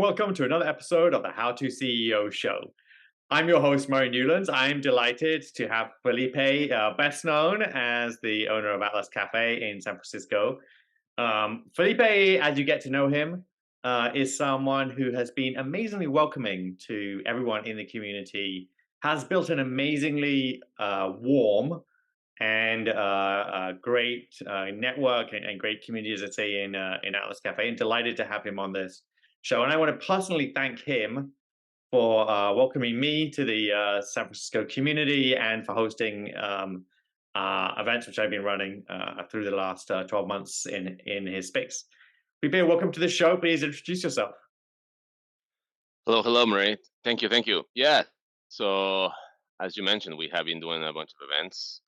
and welcome to another episode of the How to CEO Show. I'm your host, Murray Newlands. I'm delighted to have Felipe, best known as the owner of Atlas Cafe in San Francisco. Felipe, as you get to know him, is someone who has been amazingly welcoming to everyone in the community, has built an amazingly warm and a great network and great community, as I say, in Atlas Cafe, and delighted to have him on this show. And I want to personally thank him for welcoming me to the San Francisco community and for hosting events which I've been running through the last 12 months in his space. Felipe, welcome to the show. Please introduce yourself. Hello, Marie. Thank you. Yeah. So, as you mentioned, we have been doing a bunch of events.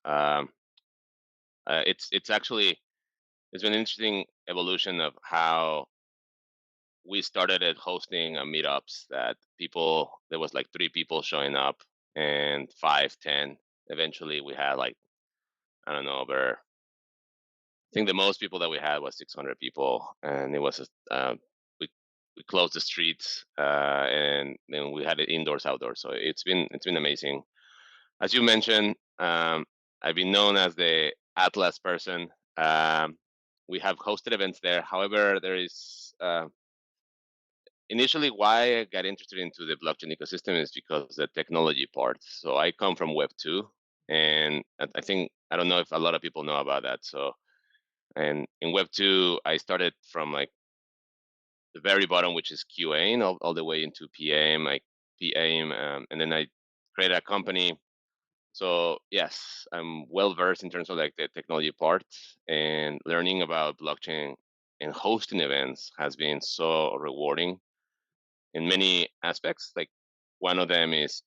It's been an interesting evolution of how we started at hosting meetups that there was like 3 people showing up and 5, 10. Eventually we had like, I don't know, I think the most people that we had was 600 people, and it was we closed the streets and then we had it indoors, outdoors. So it's been amazing. As you mentioned, I've been known as the Atlas person. We have hosted events there. However, there is initially why I got interested into the blockchain ecosystem is because the technology part. So I come from Web 2, and I don't know if a lot of people know about that. So, and in Web 2, I started from like the very bottom, which is QAing, all the way into PAM, and then I created a company. So yes, I'm well versed in terms of like the technology part, and learning about blockchain and hosting events has been so rewarding in many aspects. Like one of them is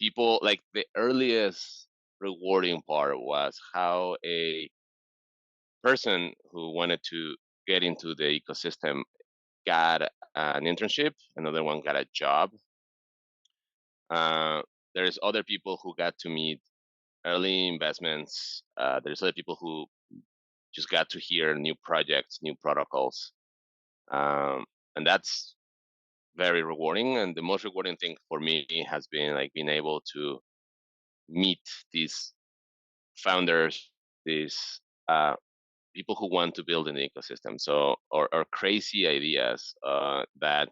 people, like the earliest rewarding part was how a person who wanted to get into the ecosystem got an internship, another one got a job. There's other people who got to meet early investments. There's other people who just got to hear new projects, new protocols, and that's very rewarding. And the most rewarding thing for me has been like being able to meet these founders, these people who want to build an ecosystem. So or crazy ideas that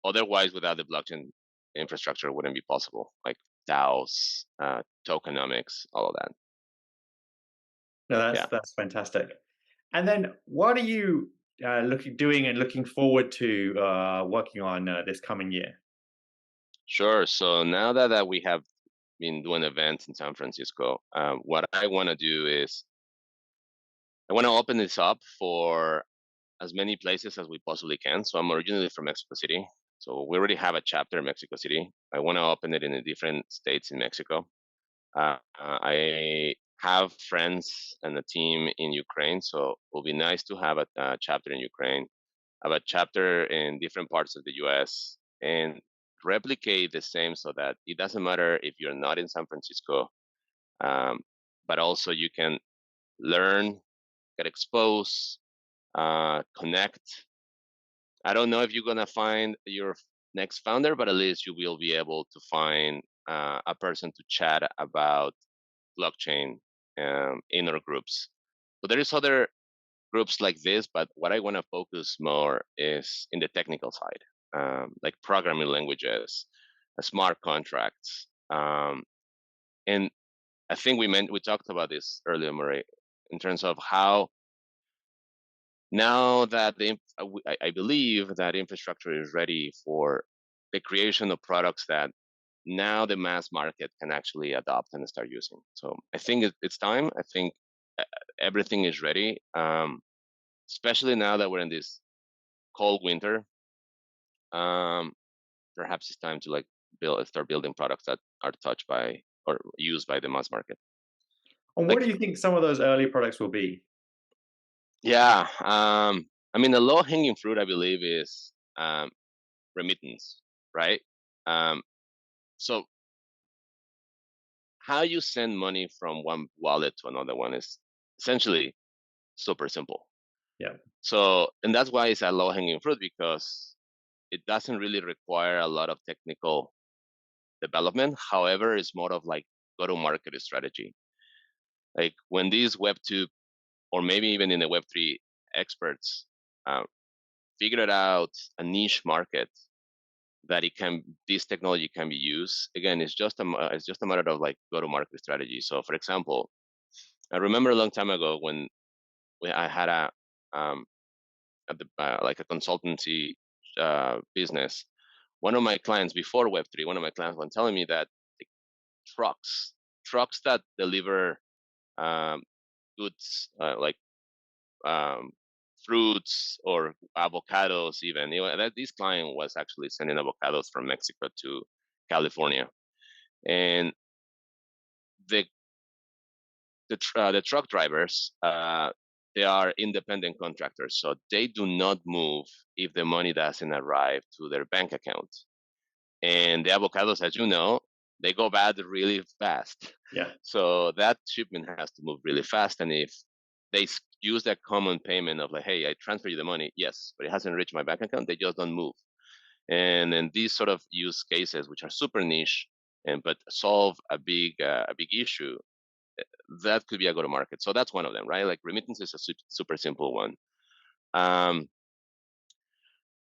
otherwise without the blockchain infrastructure wouldn't be possible, like DAOs, tokenomics, all of that. No, Yeah. that's fantastic. And then, what are you looking forward to working on this coming year? Sure. So now that we have been doing events in San Francisco, what I want to do is I want to open this up for as many places as we possibly can. So I'm originally from Mexico City. So we already have a chapter in Mexico City. I want to open it in the different states in Mexico. I have friends and a team in Ukraine, so it will be nice to have a chapter in Ukraine, have a chapter in different parts of the US, and replicate the same so that it doesn't matter if you're not in San Francisco, but also you can learn, get exposed, connect. I don't know if you're gonna find your next founder, but at least you will be able to find a person to chat about blockchain in our groups. So there is other groups like this, but what I want to focus more is in the technical side, like programming languages, smart contracts, and I think we talked about this earlier, Murray, in terms of how now that I believe that infrastructure is ready for the creation of products that now the mass market can actually adopt and start using. So I think it's time. I think everything is ready, especially now that we're in this cold winter. Perhaps it's time to like start building products that are touched by or used by the mass market. And what Like, do you think some of those early products will be? yeah, I mean, the low hanging fruit, I believe, is remittance, right? Um, so how you send money from one wallet to another one is essentially super simple. Yeah. So, and that's why it's a low hanging fruit, because it doesn't really require a lot of technical development. However, it's more of like go to market strategy. Like when these Web 2 or maybe even in the Web 3 experts uh, figured out a niche market that this technology can be used. Again, it's just a matter of like go to market strategy. So, for example, I remember a long time ago when I had um, like a consultancy business. One of my clients before Web3, one of my clients was telling me that the trucks, trucks that deliver um, goods like um, fruits or avocados, even. That this client was actually sending avocados from Mexico to California, and the the truck drivers, they are independent contractors, so they do not move if the money doesn't arrive to their bank account. And the avocados, as you know, they go bad really fast. Yeah. So that shipment has to move really fast. And if they use that common payment of like, hey, I transfer you the money, yes, but it hasn't reached my bank account, they just don't move. And then these sort of use cases, which are super niche, and but solve a big issue, that could be a go to market. So that's one of them, right? Like remittance is a super simple one. Um,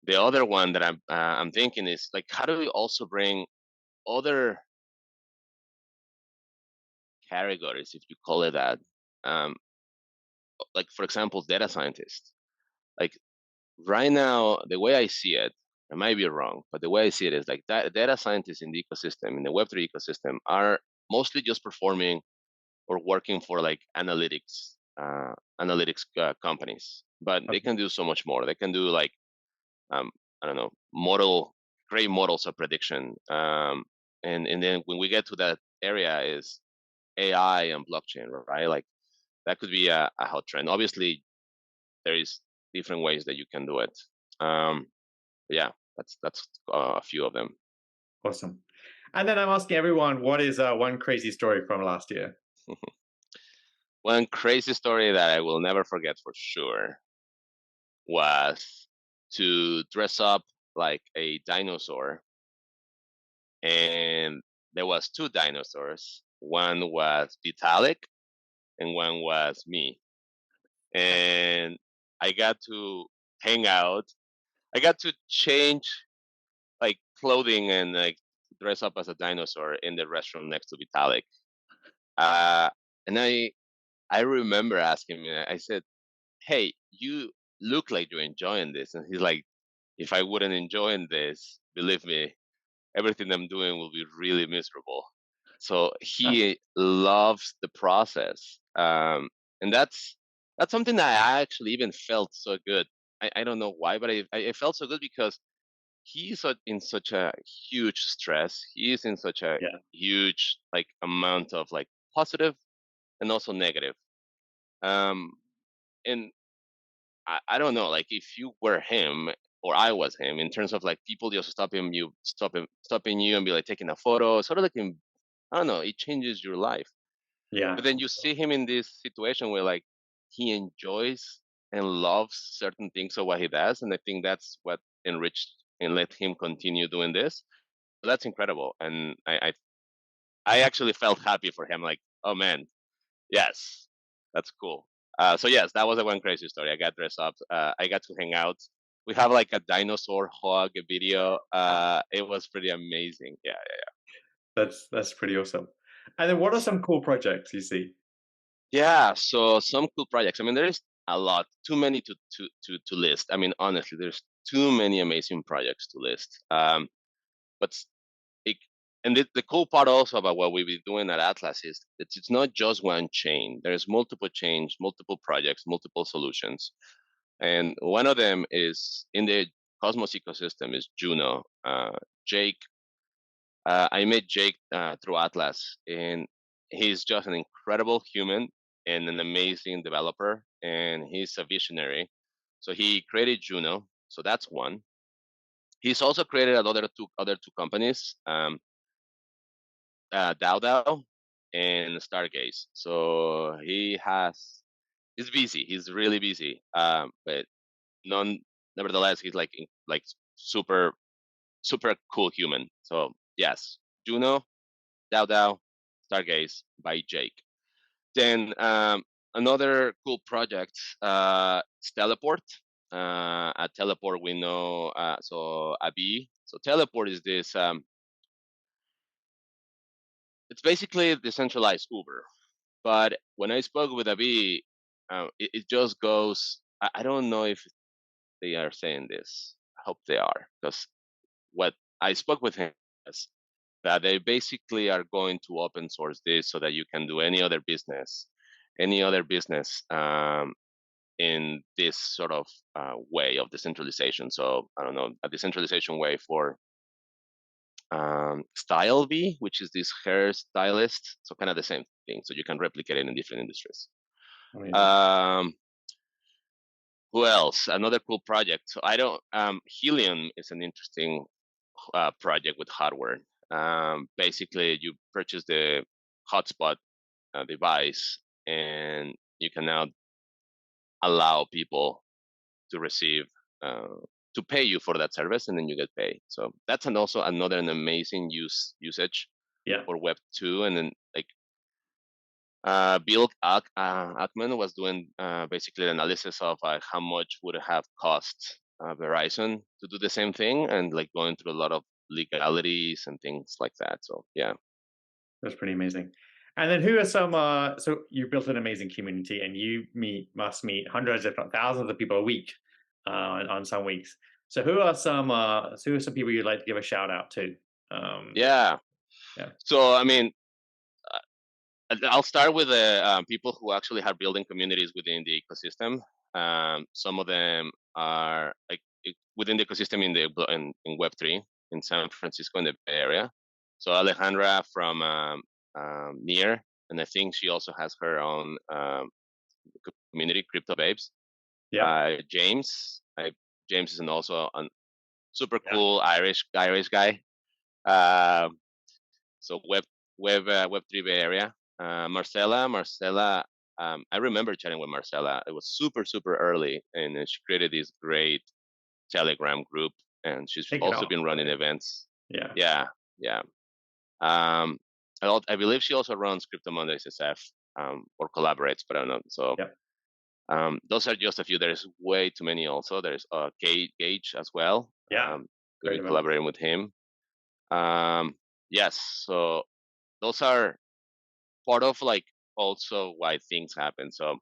the other one that I'm thinking is like, how do we also bring other categories, if you call it that? Um, like for example, data scientists. Like right now, the way I see it, I might be wrong, but the way I see it is like that data scientists in the ecosystem, in the Web3 ecosystem, are mostly just performing or working for like analytics companies. But they Okay. can do so much more. They can do like um, I don't know, create models of prediction. And then when we get to that area is AI and blockchain, right? Like that could be a hot trend. Obviously, there is different ways that you can do it. Um, yeah, that's a few of them. Awesome. And then I'm asking everyone, what is one crazy story from last year? One crazy story that I will never forget for sure was to dress up like a dinosaur, and there was two dinosaurs. One was Vitalik and one was me. And I got to hang out. I got to change like clothing and like dress up as a dinosaur in the restroom next to Vitalik. Uh, and I remember asking him. I said, "Hey, you look like you're enjoying this," and he's like, "If I wouldn't enjoy this, believe me, everything I'm doing will be really miserable." So he loves the process, and that's something that I actually even felt so good. I don't know why, but I felt so good because he's in such a huge stress. He is in such a Yeah. huge like amount of like positive and also negative. Um, and I don't know, like if you were him or I was him, in terms of like people just stopping you and be like taking a photo, sort of like I don't know, it changes your life. Yeah. But then you see him in this situation where like he enjoys and loves certain things of what he does, and I think that's what enriched and let him continue doing this. So that's incredible, and I actually felt happy for him. Like, oh man, yes, that's cool. So yes, that was a one crazy story. I got dressed up. I got to hang out. We have like a dinosaur hug video. It was pretty amazing. Yeah. That's pretty awesome. And then what are some cool projects you see? Yeah, so some cool projects. I mean, there's a lot, too many to list. I mean, honestly, there's too many amazing projects to list. But it, and the cool part also about what we've been doing at Atlas is it's not just one chain. There's multiple chains, multiple projects, multiple solutions, and one of them is in the Cosmos ecosystem is Juno. Jake, I met Jake through Atlas, and he's just an incredible human and an amazing developer, and he's a visionary. So he created Juno. So that's one. He's also created other two companies, DAO and Stargaze. So he's busy. He's really busy. But non nevertheless he's like super super cool human. So yes, Juno, DAO DAO, Stargaze by Jake. Then another cool project is Teleport. At Teleport, we know so Abi. So Teleport is this. It's basically decentralized Uber. But when I spoke with Abi, it just goes. I don't know if they are saying this. I hope they are, because what I spoke with him is that they basically are going to open source this so that you can do any other business in this sort of way of decentralization. So I don't know, a decentralization way for Style V, which is this hair stylist. So kind of the same thing. So you can replicate it in different industries. Amazing. Um, who else? Another cool project. So I don't. Helium is an interesting project with hardware. Basically, you purchase the hotspot device, and you can now allow people to receive to pay you for that service, and then you get paid. So that's also another an amazing usage Yeah. for Web 2. And then like Bill Ackman was doing basically an analysis of how much would it have cost Verizon to do the same thing, and like going through a lot of legalities and things like that. So yeah. That's pretty amazing. And then who are some so you built an amazing community and you must meet hundreds if not thousands of people a week on some weeks. So who are some people you'd like to give a shout out to? Um Yeah. yeah. So I mean, I'll start with the people who actually are building communities within the ecosystem. Some of them are like within the ecosystem in Web3 in San Francisco in the Bay Area. So Alejandra from Near, and I think she also has her own community, Crypto Babes. Yeah. James, James is also a super Yeah. cool Irish guy. Uh, so Web3 Bay Area. Marcela. I remember chatting with Marcela. It was super super early, and she created this great Telegram group, and she's Take it also off. been running events. Yeah. Yeah, yeah. Um, I believe she also runs Crypto Mondays SF or collaborates, but I don't know. So Yeah. those are just a few. There's way too many. Also, there's Gage as well. Yeah. We've Great been events. collaborating with him. Yes, so those are part of like also why things happen. So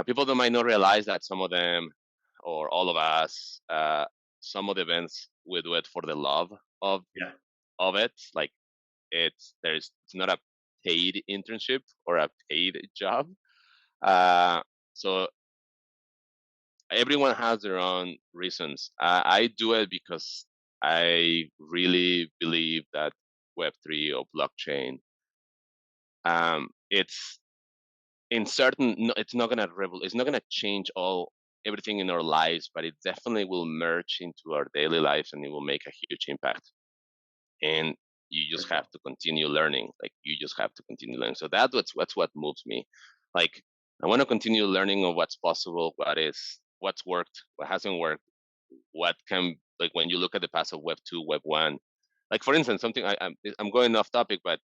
people that might not realize that some of them or all of us, some of the events we do it for the love of Yeah. of it. Like it's not a paid internship or a paid job. Uh, so everyone has their own reasons. I do it because I really believe that Web3 or blockchain, it's in certain, it's not gonna it's not gonna change all everything in our lives, but it definitely will merge into our daily lives and it will make a huge impact. And you For just sure. have to continue learning. Like you just have to continue learning. So that's what moves me. Like I want to continue learning of what's possible, what's worked, what hasn't worked, what can like when you look at the past of Web 2, Web 1. Like for instance, something I'm going off topic, but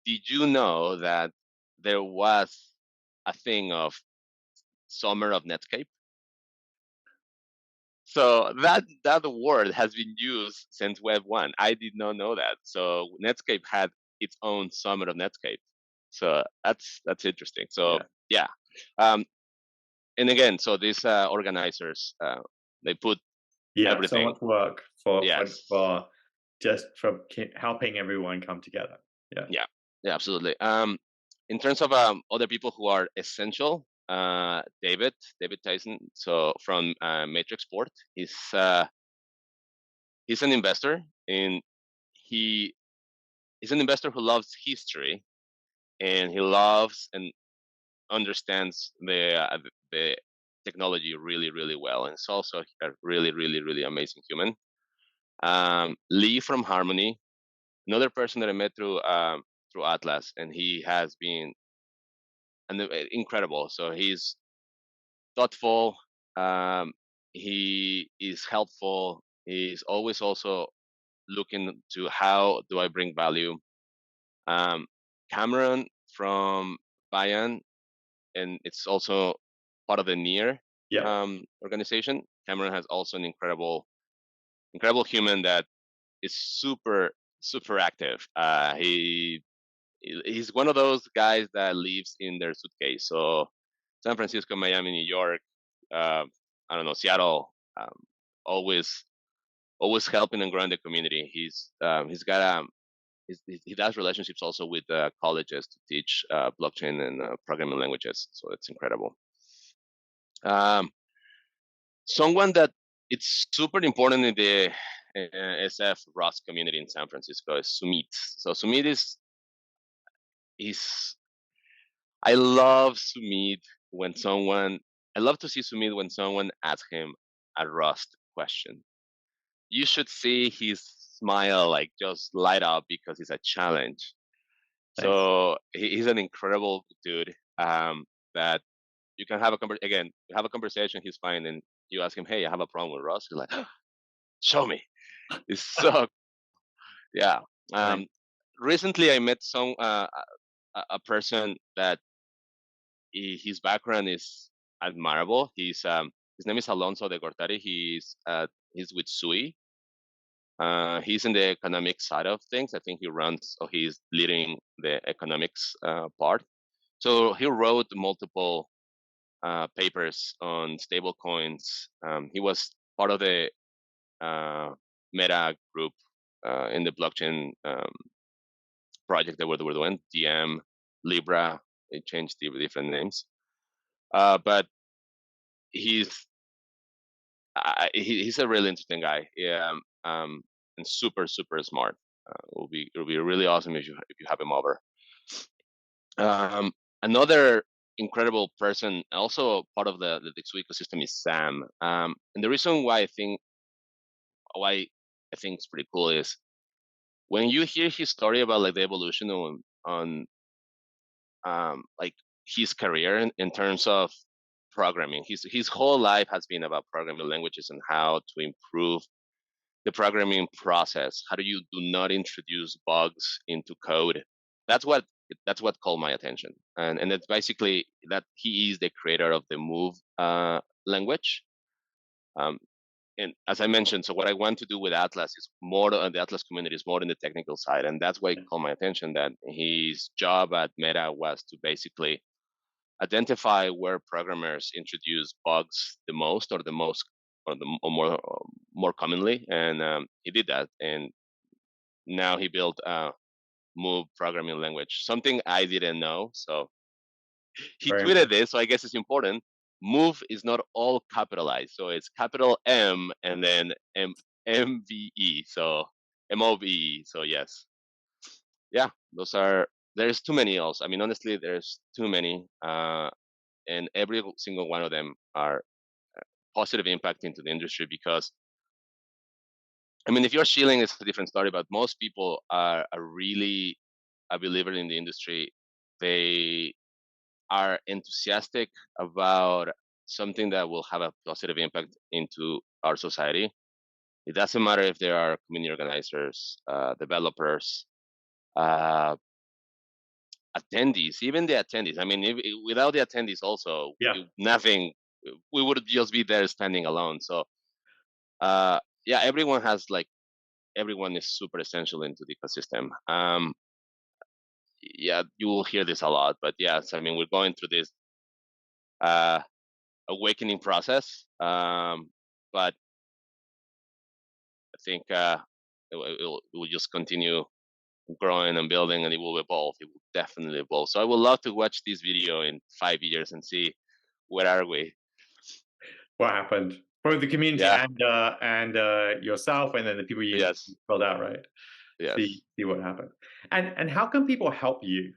did you know that there was a thing of summer of Netscape? So that word has been used since Web 1. I did not know that. So Netscape had its own summer of Netscape. So that's interesting. So Yeah. yeah, um, and again, so these organizers they put Yeah. So everything. much work Yes, for just for helping everyone come together. Yeah. yeah, yeah, absolutely. In terms of other people who are essential, David Tyson, so from Matrix Port, he's an investor in he is an investor who loves history and he loves and understands the technology really really well, and it's also a really really really amazing human. Lee from Harmony, another person that I met through Atlas, and he has been incredible. So he's thoughtful, Um, he is helpful. He's always also looking to how do I bring value. Um, Cameron from Bayan, and it's also part of the Near Yeah. organization. Cameron has also an incredible human that is super active. He's one of those guys that lives in their suitcase. So San Francisco, Miami, New York, uh, I don't know, Seattle, always helping and growing the community. He's got he does relationships also with colleges to teach blockchain and programming languages. So it's incredible. Um, Someone that it's super important in the SF Rust community in San Francisco is Sumit. So Sumit is I love Sumit when someone I love to see Sumit when someone asks him a Rust question. You should see his smile like just light up because it's a challenge. Nice. So he's an incredible dude. That you can have again, you have a conversation. He's fine, and you ask him, "Hey, I have a problem with Rust." He's like, "Show me." It's so yeah. Nice. Um, Recently, I met a person that his background is admirable. His name is Alonso de Gortari. He's with SUI. He's in the economic side of things. I think he's leading the economics part. So he wrote multiple papers on stable coins. He was part of the uh, Meta group in the blockchain project that we're doing, DM, Libra. They changed the different names. But he's he's a really interesting guy. Yeah, and super smart. It'll be really awesome if you have him over. Um, Another incredible person, also part of the Dixu ecosystem, is Sam. And the reason why I think it's pretty cool is when you hear his story about like the evolution on like his career in terms of programming. His whole life has been about programming languages and how to improve the programming process. How do you do not introduce bugs into code? That's what that's what called my attention, and it's basically that he is the creator of the Move language. Um, and as I mentioned, so what I want to do with Atlas is more on the Atlas community is more on the technical side, and that's why it called my attention that his job at Meta was to basically identify where programmers introduce bugs the most or more commonly, and he did that, and now he built a Move programming language, something I didn't know. So he Very tweeted impressive. this, so I guess it's important. Move is not all capitalized, so it's capital M and then MVE, so MOVE. So yes, yeah, those are. There's too many else. I mean, honestly, there's too many, and every single one of them are positive impact into the industry because I mean, if you're shilling, it's a different story. But most people are really a believer in the industry. They are enthusiastic about something that will have a positive impact into our society. It doesn't matter if there are community organizers, developers, uh, attendees, even the attendees. I mean, without the attendees, also Yeah. nothing. We would just be there standing alone. So, uh, yeah, everyone is super essential into the ecosystem. Yeah, you will hear this a lot, but yes, I mean, we're going through this uh, awakening process. But I think it will just continue growing and building, and it will evolve. It will definitely evolve. So I would love to watch this video in 5 years and see where are we. What happened? Both the community Yeah. and yourself, and then the people you Yes. filled out, right? Yes. See what happened. And how can people help you?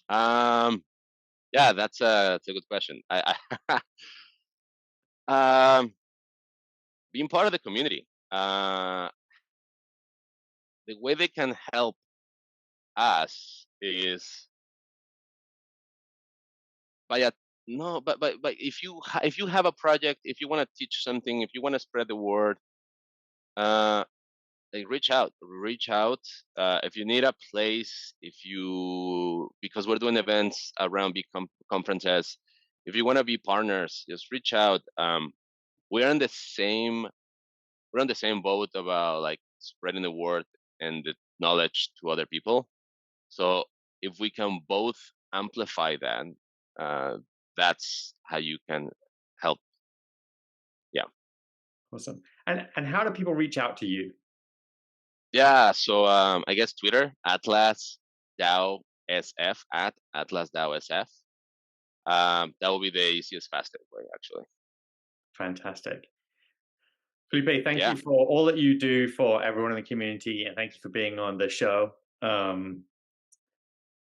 Um. Yeah, that's a good question. Um, being part of the community. The way they can help us is by no, but if you have a project, if you want to teach something, if you want to spread the word, uh, like reach out. If you need a place, if you because we're doing events around big conferences, if you want to be partners, just reach out. We're in the same we're on the same boat about like spreading the word and the knowledge to other people. So if we can both amplify that, uh, that's how you can help. Yeah. Awesome. And how do people reach out to you? Yeah. So I guess Twitter, Atlas DAO SF at Atlas DAO SF. That will be the easiest, fastest way, actually. Fantastic. Felipe, thank Yeah. you for all that you do for everyone in the community, and thank you for being on the show.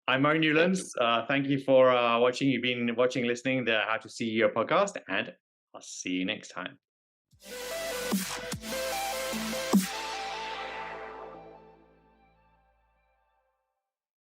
I'm Mo Thank you. Newlands. Thank you for watching. You've been watching, listening the How to CEO podcast, and I'll see you next time.